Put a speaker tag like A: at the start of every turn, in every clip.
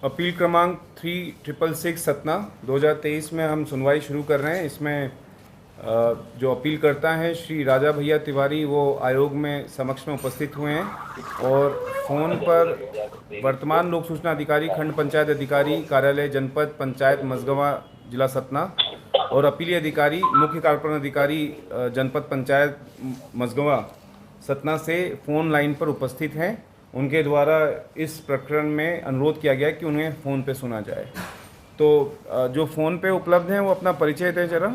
A: Appeal क्रमांक 3666 सतना 2023 में हम सुनवाई शुरू कर रहे हैं। इसमें जो अपील करता है श्री राजा भैया तिवारी, वो आयोग में समक्ष में उपस्थित हुए हैं और फ़ोन पर वर्तमान लोक सूचना अधिकारी खंड पंचायत अधिकारी कार्यालय जनपद पंचायत मझगवां जिला सतना और अपीली अधिकारी मुख्य कार्यपालन अधिकारी जनपद पंचायत मझगवां सतना से फ़ोन लाइन पर उपस्थित हैं। उनके द्वारा इस प्रकरण में अनुरोध किया गया कि उन्हें फ़ोन पे सुना जाए। तो जो फ़ोन पे उपलब्ध हैं वो अपना परिचय दें जरा।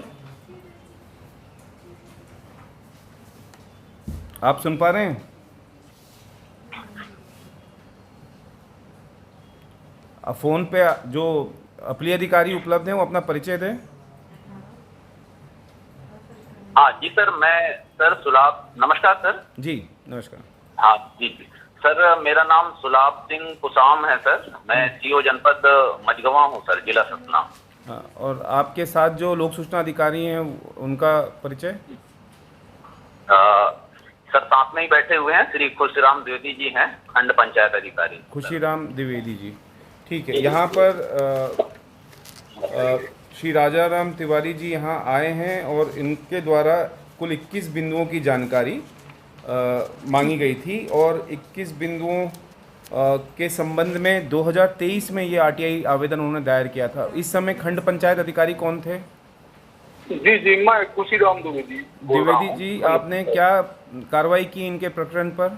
A: आप सुन पा रहे हैं? फ़ोन पे जो अपीली अधिकारी उपलब्ध हैं वो अपना परिचय दें।
B: हाँ जी सर, मैं सर सुलाभ, नमस्कार सर।
A: जी नमस्कार।
B: हाँ जी सर, मेरा नाम सुलाभ सिंह कुसाम है सर। मैं सीओ जनपद मझगवां हूँ सर, जिला सतना।
A: हाँ, और आपके साथ जो लोक सूचना अधिकारी हैं उनका परिचय?
B: सर साथ में ही बैठे हुए हैं श्री खुशीराम द्विवेदी जी हैं, खंड पंचायत अधिकारी।
A: खुशीराम द्विवेदी जी, ठीक है। यहाँ पर श्री राजा राम तिवारी जी यहाँ आए हैं और इनके द्वारा कुल 21 बिंदुओं की जानकारी मांगी गई थी और 21 बिंदुओं के संबंध में 2023 में ये आरटीआई आवेदन उन्होंने दायर किया था। इस समय खंड पंचायत अधिकारी कौन थे?
C: जी जी, मैं खुशीराम द्विवेदी।
A: द्विवेदी जी, आपने क्या कार्रवाई की इनके प्रकरण पर?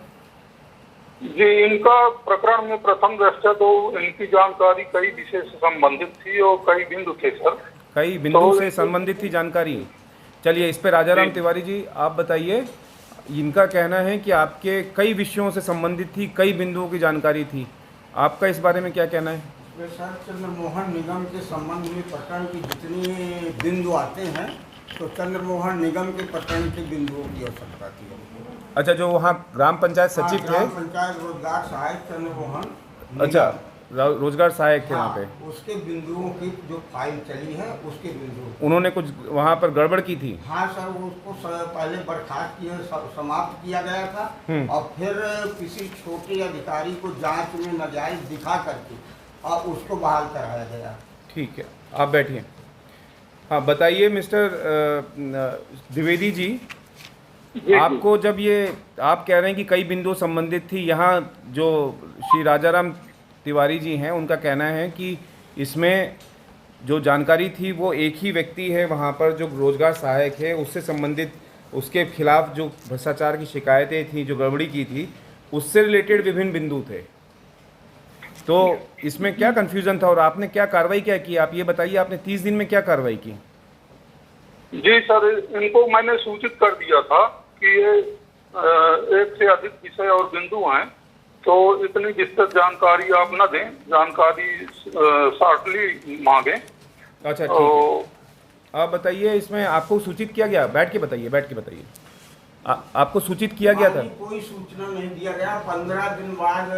C: जी, इनका प्रकरण में प्रथम दृष्टया तो इनकी जानकारी कई विषय से संबंधित थी और कई बिंदु थे सर।
A: कई बिंदु से संबंधित थी जानकारी। चलिए, इस पे राजा राम तिवारी जी आप बताइए। इनका कहना है कि आपके कई विषयों से संबंधित थी, कई बिंदुओं की जानकारी थी। आपका इस बारे में क्या कहना है?
D: सर, चंद्रमोहन निगम के संबंध में प्रकरण की जितनी बिंदु आते हैं तो चंद्रमोहन निगम के प्रकरण के बिंदुओं की आवश्यकता थी।
A: अच्छा, जो वहाँ ग्राम पंचायत सचिव थे?
D: ग्राम पंचायत रोजगार सहायक चंद्रमोहन।
A: अच्छा, रोजगार सहायक थे वहाँ पे।
D: उसके बिंदुओं की जो फाइल चली है उसके बिंदु
A: उन्होंने कुछ वहाँ पर गड़बड़ की थी?
D: हाँ सर, उसको पहले बर्खास्त किया, समाप्त किया गया था और फिर किसी छोटे अधिकारी को जांच में नाजायज दिखा करके और उसको बहाल कराया गया।
A: ठीक है, आप बैठिए। हाँ बताइए मिस्टर द्विवेदी जी, आपको जब ये आप कह रहे हैं कि कई बिंदु संबंधित थी, यहाँ जो श्री राजाराम तिवारी जी हैं उनका कहना है कि इसमें जो जानकारी थी वो एक ही व्यक्ति है वहाँ पर जो रोजगार सहायक है, उससे संबंधित उसके खिलाफ जो भ्रष्टाचार की शिकायतें थी, जो गड़बड़ी की थी, उससे रिलेटेड विभिन्न बिंदु थे। तो इसमें क्या कन्फ्यूज़न था और आपने क्या कार्रवाई क्या की? आप ये बताइए, आपने 30 दिन में क्या कार्रवाई की?
C: जी सर, इनको मैंने सूचित कर दिया था कि ये एक से अधिक विषय और बिंदु हैं, तो इतनी विस्तृत जानकारी आप न दें, जानकारी शॉर्टली मांगे।
A: अच्छा ठीक है, आप बताइए, इसमें आपको सूचित किया गया? बैठ के बताइए। आपको सूचित किया गया था?
D: कोई सूचना नहीं दिया गया। 15 दिन बाद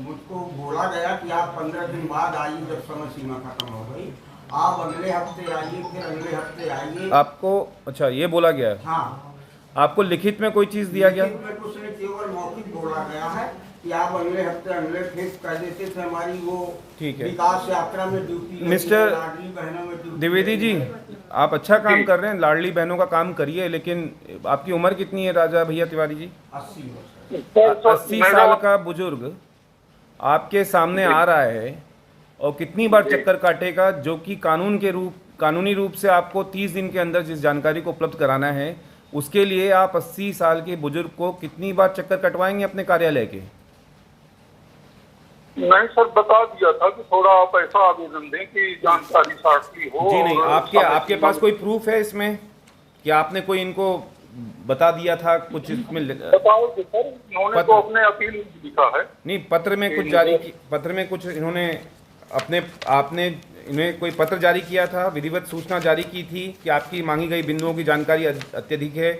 D: मुझको बोला गया कि आप 15 दिन बाद आइए, जब समय सीमा खत्म हो गई आप अगले हफ्ते आइए, फिर अगले हफ्ते आइए।
A: आपको अच्छा ये बोला गया?
D: हाँ।
A: आपको लिखित में कोई चीज़ दिया गया?
D: लिखित में कुछ नहीं, केवल मौखिक बोला गया है कि आप अगले हफ्ते अगले फिर कह देते थे हमारी वो
A: ठीक है
D: विकास यात्रा में ड्यूटी।
A: मिस्टर
D: लाडली बहनों में ड्यूटी।
A: द्विवेदी जी, आप अच्छा काम कर रहे हैं, लाडली बहनों का काम करिए, लेकिन आपकी उम्र कितनी है राजा भैया तिवारी जी?
D: 80 वर्ष।
A: 80 साल का बुजुर्ग आपके सामने आ रहा है और कितनी बार चक्कर काटेगा, जो कि कानूनी रूप से आपको 30 दिन के अंदर जिस जानकारी को उपलब्ध कराना है, उसके लिए आप 80 साल के बुजुर्ग को कितनी बार चक्कर कटवाएंगे अपने कार्यालय के?
C: नहीं सर, बता दिया था कि थोड़ा आप ऐसा आवेदन दें कि जानकारी शॉर्टली हो।
A: जी नहीं, आपके पास कोई प्रूफ है इसमें कि आपने कोई इनको बता दिया था कुछ इसमें?
C: बताओ सर, इन्होंने तो अपने अपील में लिखा है।
A: नहीं, पत्र में कुछ इन्होंने आपने इन्हें कोई पत्र जारी किया था, विधिवत सूचना जारी की थी कि आपकी मांगी गई बिंदुओं की जानकारी अत्यधिक है?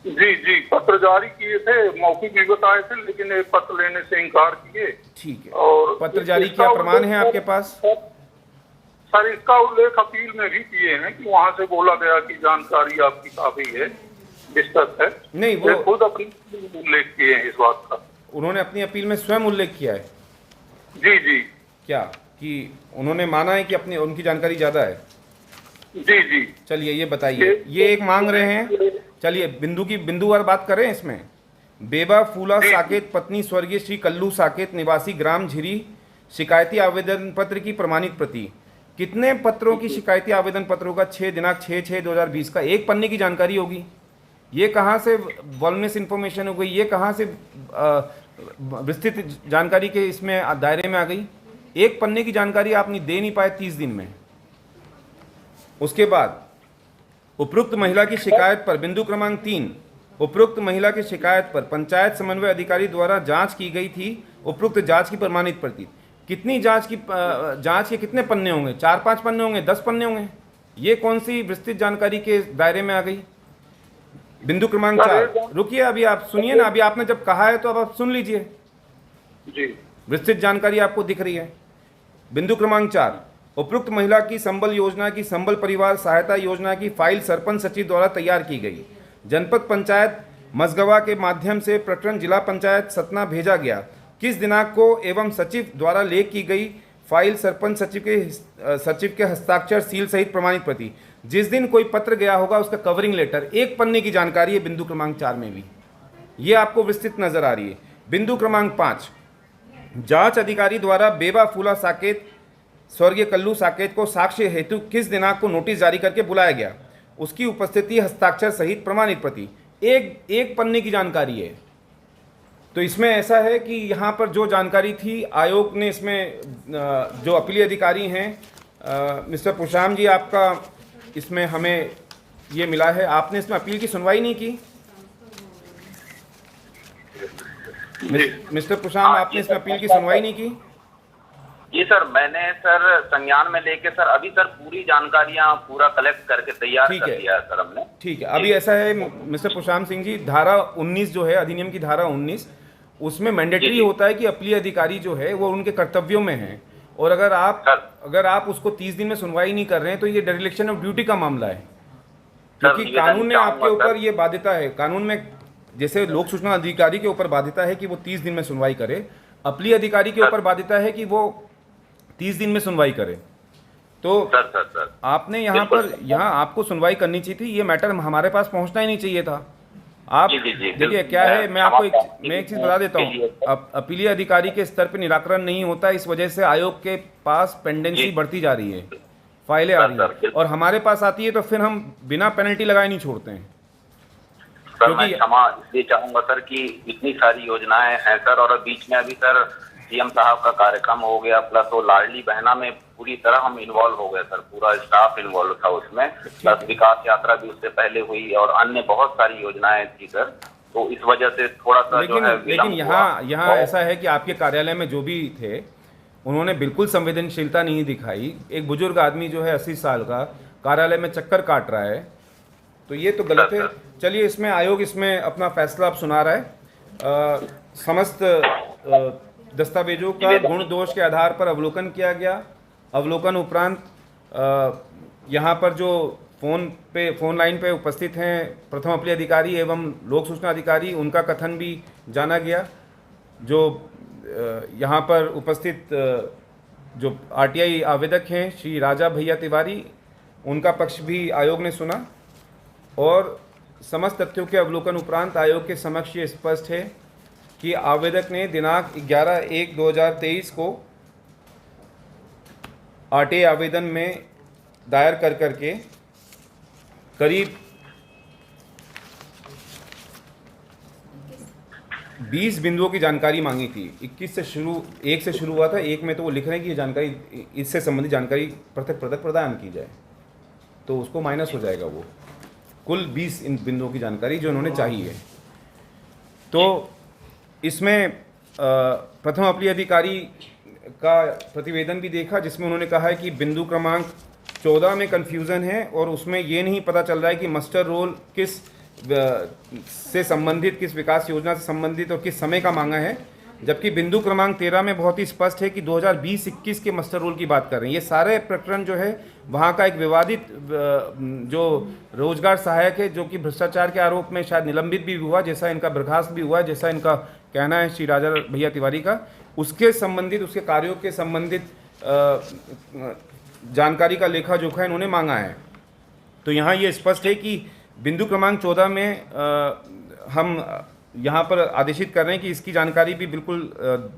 C: जी, पत्र जारी किए थे, मौखिक भी बताए थे, लेकिन एक पत्र लेने से इनकार किए।
A: ठीक है,
C: और
A: पत्र जारी किया प्रमाण है आपके पास?
C: सर, इसका उल्लेख अपील में भी किए हैं कि वहां से बोला गया कि जानकारी आपकी काफी है, विस्तृत है।
A: नहीं, वो
C: खुद अपनी उल्लेख किए हैं इस बात का।
A: उन्होंने अपनी अपील में स्वयं उल्लेख किया है?
C: जी,
A: क्या कि उन्होंने माना है कि अपनी उनकी जानकारी ज़्यादा है?
C: जी जी।
A: चलिए ये बताइए, ये एक मांग रहे हैं। चलिए बिंदुवार बात करें इसमें। बेबा फूला साकेत पत्नी स्वर्गीय श्री कल्लू साकेत निवासी ग्राम झिरी शिकायती आवेदन पत्र की प्रमाणित प्रति। कितने पत्रों की शिकायती आवेदन पत्रों का 6 दिनांक 6/6/2020 का एक पन्ने की जानकारी होगी? ये कहाँ से वॉलनेस इन्फॉर्मेशन हो गई? ये कहाँ से विस्तृत जानकारी के इसमें दायरे में आ गई? एक पन्ने की जानकारी आप नहीं दे नहीं पाए 30 दिन में। उसके बाद उपरोक्त महिला की शिकायत पर बिंदु क्रमांक 3, उपरोक्त महिला की शिकायत पर पंचायत समन्वय अधिकारी द्वारा जांच की गई थी। उपरोक्त जांच की प्रमाणित प्रति। कितनी जांच के कितने पन्ने होंगे? 4-5 पन्ने होंगे? 10 पन्ने होंगे? ये कौन सी विस्तृत जानकारी के दायरे में आ गई? बिंदु क्रमांक 4, रुकिए अभी आप सुनिए ना, अभी आपने जब कहा है तो अब आप सुन लीजिए
C: जी।
A: विस्तृत जानकारी आपको दिख रही है। बिंदु क्रमांक 4, उपरोक्त महिला की संबल योजना की संबल परिवार सहायता योजना की फाइल सरपंच सचिव द्वारा तैयार की गई। जनपद पंचायत मझगवा के माध्यम से प्रकरण जिला पंचायत सतना भेजा गया। किस दिनांक को एवं सचिव द्वारा लेख की गई फाइल सरपंच सचिव के हस्ताक्षर सील सहित प्रमाणित प्रति। जिस दिन कोई पत्र गया होगा उसका कवरिंग लेटर, एक पन्ने की जानकारी है बिंदु क्रमांक 4 में भी, ये आपको विस्तृत नजर आ रही है। बिंदु क्रमांक 5, जांच अधिकारी द्वारा बेबा फूला साकेत स्वर्गीय कल्लू साकेत को साक्ष्य हेतु किस दिनांक को नोटिस जारी करके बुलाया गया, उसकी उपस्थिति हस्ताक्षर सहित प्रमाणित प्रति। एक पन्ने की जानकारी है। तो इसमें ऐसा है कि यहाँ पर जो जानकारी थी आयोग ने इसमें जो अपीली अधिकारी हैं मिस्टर पुशाम जी, आपका इसमें हमें ये मिला है, आपने इसमें अपील की सुनवाई नहीं की। मिस्टर पुशाम, आपने इसमें अपील की सुनवाई नहीं की?
B: जी सर, मैंने सर संज्ञान में लेके सर अभी सर पूरी जानकारियां पूरा कलेक्ट करके तैयार कर दिया है सर हमने।
A: ठीक है, अभी ऐसा है मिस्टर पुशाम सिंह जी, धारा 19 जो है अधिनियम की धारा 19, उसमें मैंडेटरी होता है कि अपीली अधिकारी जो है वो उनके कर्तव्यों में है, और अगर आप उसको 30 दिन में सुनवाई नहीं कर रहे हैं तो ये डिरेक्शन ऑफ ड्यूटी का मामला है, क्योंकि कानून ने आपके ऊपर ये बाध्यता है। कानून में जैसे लोक सूचना अधिकारी के ऊपर बाध्यता है कि वो 30 दिन में सुनवाई करे, अपीली अधिकारी के ऊपर बाध्यता है कि वो 30 दिन में सुनवाई करे। तो
B: सर
A: आपने यहाँ आपको सुनवाई करनी चाहिए थी, ये मैटर हमारे पास पहुंचना ही नहीं चाहिए था। आप देखिए क्या है, मैं आपको एक चीज बता देता हूँ, अपीली अधिकारी के स्तर पे निराकरण नहीं होता, इस वजह से आयोग के पास पेंडेंसी बढ़ती जा रही है, फाइलें आ रही है, और हमारे पास आती है तो फिर हम बिना पेनल्टी लगाए नहीं छोड़ते हैं।
B: सर मैं क्षमा इसलिए चाहूंगा सर कि इतनी सारी योजनाएं हैं सर, और बीच में अभी सर सीएम साहब का कार्यक्रम हो गया, प्लस वो लाडली बहना में पूरी तरह हम इन्वॉल्व हो गए सर, पूरा स्टाफ इन्वॉल्व था उसमें, प्लस विकास यात्रा भी उससे पहले हुई और अन्य बहुत सारी योजनाएं थी सर, तो इस वजह से थोड़ा सा
A: लेकिन यहाँ ऐसा है कि आपके कार्यालय में जो भी थे उन्होंने बिल्कुल संवेदनशीलता नहीं दिखाई। एक बुजुर्ग आदमी जो है 80 साल का कार्यालय में चक्कर काट रहा है, तो ये तो गलत है। चलिए इसमें आयोग इसमें अपना फैसला अब सुना रहा है। समस्त दस्तावेजों का गुण दोष के आधार पर अवलोकन किया गया। अवलोकन उपरांत यहाँ पर जो फोन लाइन पे उपस्थित हैं प्रथम अपीली अधिकारी एवं लोक सूचना अधिकारी, उनका कथन भी जाना गया। जो यहाँ पर उपस्थित जो आरटीआई आवेदक हैं श्री राजा भैया तिवारी, उनका पक्ष भी आयोग ने सुना, और समस्त तथ्यों के अवलोकन उपरांत आयोग के समक्ष ये स्पष्ट है कि आवेदक ने दिनांक 11/1/2023 को आरटीआई आवेदन में दायर करके करीब 20 बिंदुओं की जानकारी मांगी थी। 1 से शुरू हुआ था, एक में तो वो लिख रहे हैं कि ये जानकारी, इससे संबंधित जानकारी पृथक प्रदान की जाए, तो उसको माइनस हो जाएगा वो कुल 20 इन बिंदुओं की जानकारी जो उन्होंने चाहिए है। तो इसमें प्रथम अपीली अधिकारी का प्रतिवेदन भी देखा, जिसमें उन्होंने कहा है कि बिंदु क्रमांक 14 में कन्फ्यूज़न है और उसमें ये नहीं पता चल रहा है कि मस्टर रोल किस से संबंधित, किस विकास योजना से संबंधित और किस समय का मांगा है, जबकि बिंदु क्रमांक 13 में बहुत ही स्पष्ट है कि 2020-21 के मस्टर रोल की बात कर रहे हैं। ये सारे प्रकरण जो है वहाँ का एक विवादित जो रोजगार सहायक है, जो कि भ्रष्टाचार के आरोप में शायद निलंबित भी हुआ, जैसा इनका बर्खास्त भी हुआ, जैसा इनका कहना है श्री राजा भैया तिवारी का, उसके संबंधित, उसके कार्यों के संबंधित जानकारी का लेखा जोखा इन्होंने मांगा है। तो यहाँ ये स्पष्ट है कि बिंदु क्रमांक 14 में हम यहाँ पर आदेशित कर रहे हैं कि इसकी जानकारी भी बिल्कुल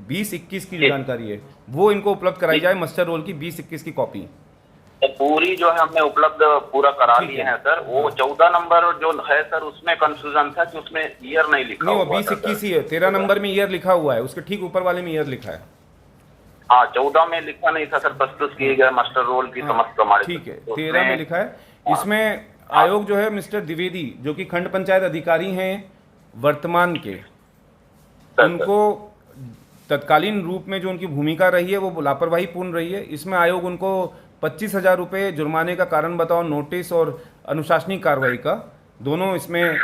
A: 20-21 की जो जानकारी है वो इनको उपलब्ध कराई जाए, मस्टर रोल की 20-21 की कॉपी।
B: तो पूरी जो है हमने उपलब्ध पूरा करा लिए हैं सर। वो 14 नंबर जो है सर उसमें कंफ्यूजन था कि उसमें ईयर नहीं लिखा
A: नहीं, वो
B: हुआ
A: 20-21 ही है। 13 नंबर में ईयर लिखा हुआ है, उसके ठीक ऊपर वाले में ईयर लिखा है।
B: हाँ, 14 में लिखा नहीं था सर, प्रस्तुत किए गए मास्टर रोल की समस्त प्रमाणित।
A: ठीक है, 13 में लिखा है। इसमें आयोग जो है मिस्टर द्विवेदी जो कि खंड पंचायत अधिकारी हैं वर्तमान के, उनको तत्कालीन रूप में जो उनकी भूमिका रही है वो लापरवाही पूर्ण रही है। इसमें आयोग उनको 25,000 रुपये जुर्माने का कारण बताओ नोटिस और अनुशासनिक कार्रवाई का, दोनों इसमें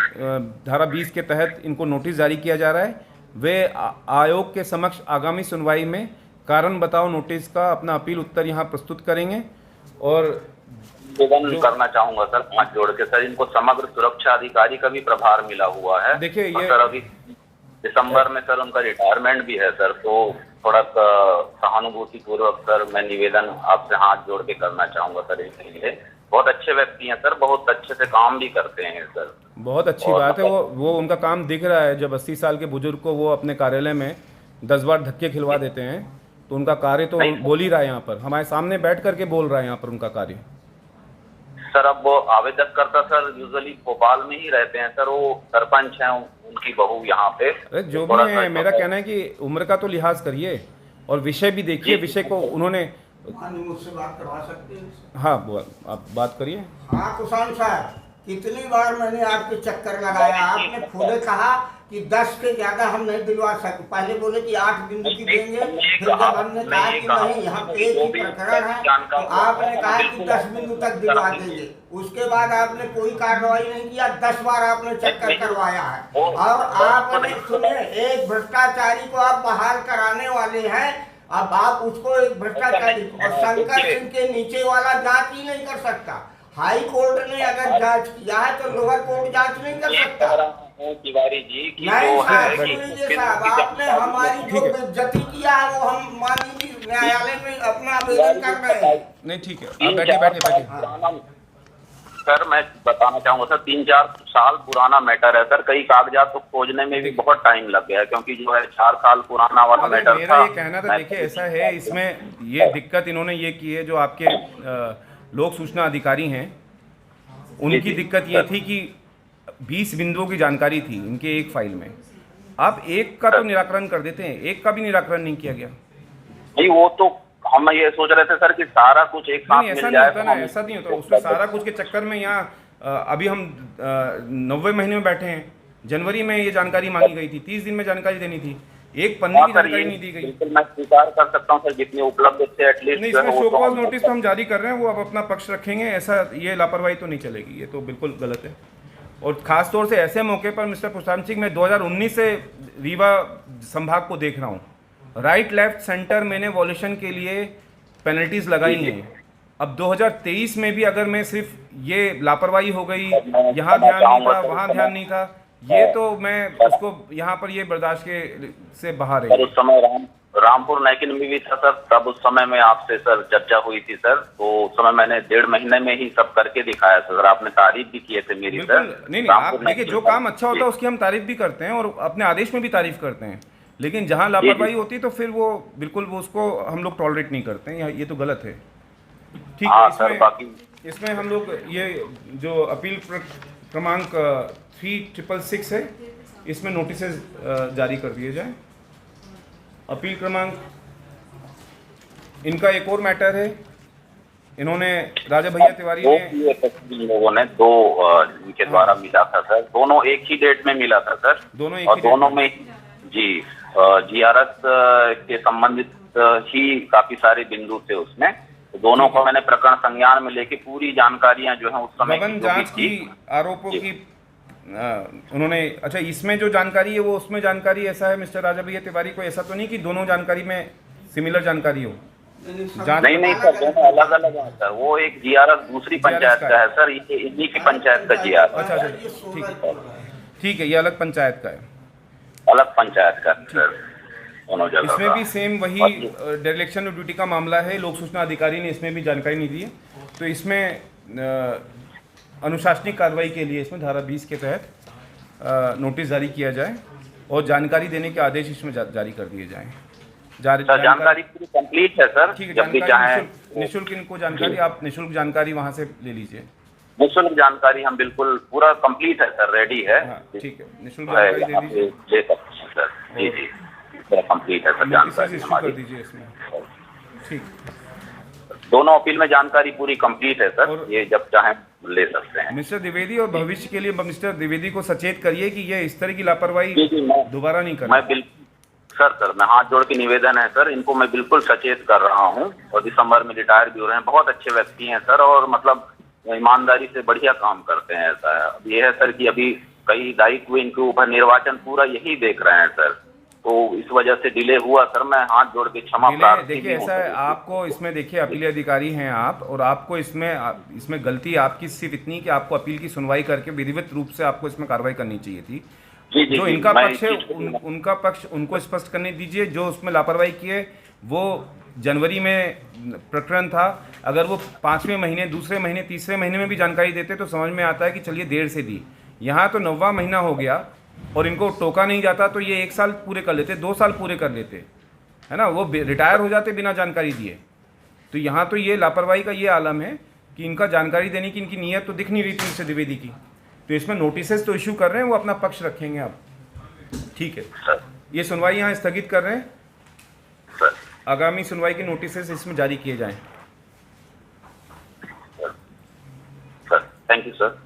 A: धारा 20 के तहत इनको नोटिस जारी किया जा रहा है। वे आयोग के समक्ष आगामी सुनवाई में कारण बताओ नोटिस का अपना अपील उत्तर यहाँ प्रस्तुत करेंगे। और
B: निवेदन करना चाहूंगा सर हाथ जोड़ के सर, इनको समग्र सुरक्षा अधिकारी का भी प्रभार मिला हुआ है।
A: देखिए ये
B: सर अभी दिसंबर में सर उनका रिटायरमेंट भी है सर, तो थोड़ा सहानुभूति पूर्वक सर मैं निवेदन आपसे हाथ जोड़ के करना चाहूंगा सर इसके लिए। बहुत अच्छे व्यक्ति हैं सर, बहुत अच्छे से काम भी करते हैं सर।
A: बहुत अच्छी बात है, वो उनका काम दिख रहा है। जब 80 साल के बुजुर्ग को वो अपने कार्यालय में 10 बार धक्के खिलवा देते हैं तो उनका कार्य तो बोल ही रहा है, यहाँ पर हमारे सामने बैठ करके बोल रहा है यहाँ पर उनका कार्य।
B: सर अब वो आवेदक करता सर यूजुअली भोपाल में ही रहते हैं सर, वो सरपंच हैं, उनकी बहू यहाँ पे।
A: अरे जो भी है, मेरा कहना है कि उम्र का तो लिहाज करिए और विषय भी देखिए। विषय को उन्होंने
D: मुझसे बात करवा सकते हैं?
A: हाँ, आप बात करिए।
D: हाँ कुशाल साहब, कितनी बार मैंने आपके चक्कर लगाया, आपने खुद कहा कि 10 से ज्यादा हम नहीं दिलवा सकते। पहले बोले कि 8 बिंदु की देंगे, फिर जब हमने कहा कि नहीं यहाँ पे एक ही प्रकरण है तो आपने कहा कि 10 बिंदु तक दिलवा देंगे। उसके बाद आपने कोई कार्रवाई नहीं किया, 10 बार आपने चक्कर करवाया है। और आपने सुने, एक भ्रष्टाचारी को आप बहाल कराने वाले हैं, अब आप उसको एक भ्रष्टाचारी और शंकर सिंह के नीचे वाला जांच ही नहीं कर सकता। हाई कोर्ट ने अगर जांच किया है तो लोअर कोर्ट जांच नहीं कर सकता।
B: तिवारी जी की
D: नहीं साहब,
B: सुनिए
D: साहब, आपने हमारी जो बेइज्जती किया है वो हम माननीय न्यायालय में अपना आवेदन कर रहे हैं।
A: नहीं ठीक है, आप बैठिए।
B: सर मैं बताना चाहूंगा सर, 3-4 साल पुराना मैटर है सर। कई कागजात तो खोजने में भी बहुत टाइम लग गया है, क्योंकि जो है 4 साल पुराना वाला मैटर था।
A: मेरा ये कहना था, देखिए ऐसा है, इसमें ये दिक्कत इन्होंने ये की है, जो आपके लोक सूचना अधिकारी हैं उनकी दिक्कत ये थी कि 20 बिंदुओं की जानकारी थी इनके एक फाइल में। आप एक का तो निराकरण कर देते हैं, एक का भी निराकरण नहीं किया गया।
B: नहीं, वो तो हम ये सोच रहे थे सर कि सारा कुछ एक साथ
A: नहीं,
B: मिल
A: ऐसा
B: जाए।
A: नहीं होता ना, ऐसा नहीं होता। उसमें सारा कुछ के चक्कर में यहाँ अभी हम 90 महीने में बैठे हैं। जनवरी में ये जानकारी मांगी गई थी, 30 दिन में जानकारी देनी थी, एक पन्ने की जानकारी नहीं दी गई।
B: बिल्कुल मैं स्वीकार कर सकता हूँ सर, जितने उपलब्ध थे एटलीस्ट।
A: नहीं, इसमें शोकॉज नोटिस तो हम जारी कर रहे हैं, वो अब अपना पक्ष रखेंगे। ऐसा ये लापरवाही तो नहीं चलेगी, ये तो बिल्कुल गलत है। और खास तौर से ऐसे मौके पर मिस्टर प्रशांत सिंह, मैं 2019 से रीवा संभाग को देख रहा हूँ, राइट लेफ्ट सेंटर मैंने वॉल्यूशन के लिए पेनल्टीज लगाई हैं। अब 2023 में भी अगर मैं सिर्फ ये लापरवाही हो गई, यहाँ ध्यान नहीं था, वहाँ ध्यान नहीं था, ये तो मैं उसको यहाँ पर ये बर्दाश्त के से बाहर है।
B: उस समय रामपुर नैकिन में भी था सर, तब उस समय में आपसे सर चर्चा हुई थी सर, तो उस समय मैंने 1.5 महीने में ही सब करके दिखाया सर। आपने तारीफ भी किए थे मेरी सर।
A: नहीं, आप देखिए, जो काम अच्छा होता है उसकी हम तारीफ भी करते हैं और अपने आदेश में भी तारीफ करते हैं, लेकिन जहाँ लापरवाही होती है तो फिर वो बिल्कुल वो उसको हम लोग टॉलरेट नहीं करते हैं। ये तो गलत है। ठीक है, इसमें हम लोग ये जो अपील क्रमांक 3666 है, इसमें नोटिस जारी कर दिए जाए। अपील क्रमांक, इनका एक और मैटर है, इन्होंने राजा भैया तिवारी ने
B: लोगों ने 2 इनके द्वारा मिला था सर, दोनों एक ही डेट में मिला था सर,
A: दोनों एक
B: और दोनों में जी GRS के संबंधित ही काफी सारे बिंदु थे उसमें। तो दोनों को मैंने प्रकरण संज्ञान में लेके पूरी जानकारियां जो है उस समय
A: गबन जांच की आरोपों की उन्होंने, अच्छा इसमें जो जानकारी है वो उसमें जानकारी ऐसा है मिस्टर राजा भैया तिवारी को, ऐसा तो नहीं कि दोनों जानकारी में सिमिलर जानकारी हो?
B: नहीं सर, दोनों अलग अलग है सर। वो एक GRS दूसरी पंचायत का है सर, ये इन्हीं की पंचायत का GRS।
A: अच्छा ठीक है, ये अलग पंचायत का है,
B: अलग पंचायत का सर। दोनों जगह
A: इसमें
B: का।
A: भी सेम वही डायरेक्शन ऑफ ड्यूटी का मामला है, लोक सूचना अधिकारी ने इसमें भी जानकारी नहीं दी है, तो इसमें अनुशासनिक कार्रवाई के लिए इसमें धारा 20 के तहत नोटिस जारी किया जाए और जानकारी देने के आदेश इसमें जारी कर दिए जाएं।
B: सर जानकारी पूरी कंप्लीट है सर,
A: ठीक है,
B: जब भी चाहे
A: निःशुल्क इनको जानकारी, आप निःशुल्क जानकारी वहाँ से ले लीजिए।
B: निःशुल्क जानकारी हम बिल्कुल पूरा कंप्लीट है सर, रेडी है।
A: हाँ ठीक है, निःशुल्क जानकारी दे दीजिए,
B: ले सकते हैं सर। जी जी पूरा कंप्लीट है सर जानकारी
A: इशू कर
B: हमारी।
A: दीजिए इसमें। ठीक,
B: दोनों अपील में जानकारी पूरी कंप्लीट है सर, ये जब चाहे ले सकते हैं।
A: मिस्टर द्विवेदी, और भविष्य के लिए मिस्टर द्विवेदी को सचेत करिए कि ये इस तरह की लापरवाही दोबारा नहीं करें।
B: मैं बिल्कुल सर मैं हाथ जोड़ के निवेदन है सर, इनको मैं बिल्कुल सचेत कर रहा हूँ, और दिसंबर में रिटायर भी हो रहे हैं, बहुत अच्छे व्यक्ति हैं सर, और मतलब ईमानदारी से बढ़िया काम करते हैं। ऐसा है, अब ये है सर कि अभी कई दायित्व इनके ऊपर, निर्वाचन पूरा यही देख रहे हैं सर, तो इस वजह से डिले हुआ सर। मैं हाथ जोड़ के क्षमा प्रार्थी
A: देखिए ऐसा है, आपको इसमें देखिए अपील अधिकारी हैं आप, और आपको इसमें गलती आपकी सिर्फ इतनी कि आपको अपील की सुनवाई करके विधिवत रूप से आपको इसमें कार्रवाई करनी चाहिए थी। जो इनका पक्ष है उनका पक्ष उनको स्पष्ट करने दीजिए। जो उसमें लापरवाही की है वो जनवरी में प्रकरण था, अगर वो 5वें महीने, दूसरे महीने, तीसरे महीने में भी जानकारी देते तो समझ में आता है कि चलिए देर से दी। यहाँ तो 9वां महीना हो गया और इनको टोका नहीं जाता, तो ये 1 साल पूरे कर लेते, 2 साल पूरे कर लेते, है ना, वो रिटायर हो जाते बिना जानकारी दिए। तो यहाँ तो ये लापरवाही का ये आलम है कि इनका जानकारी देने की इनकी नीयत तो दिख नहीं रही थी मिस्टर द्विवेदी की। तो इसमें नोटिसेस तो इशू कर रहे हैं, वो अपना पक्ष रखेंगे आप, ठीक है। ये सुनवाई यहाँ स्थगित कर रहे हैं, आगामी सुनवाई के नोटिसेस इसमें जारी किए जाएं।
B: Sir thank you sir.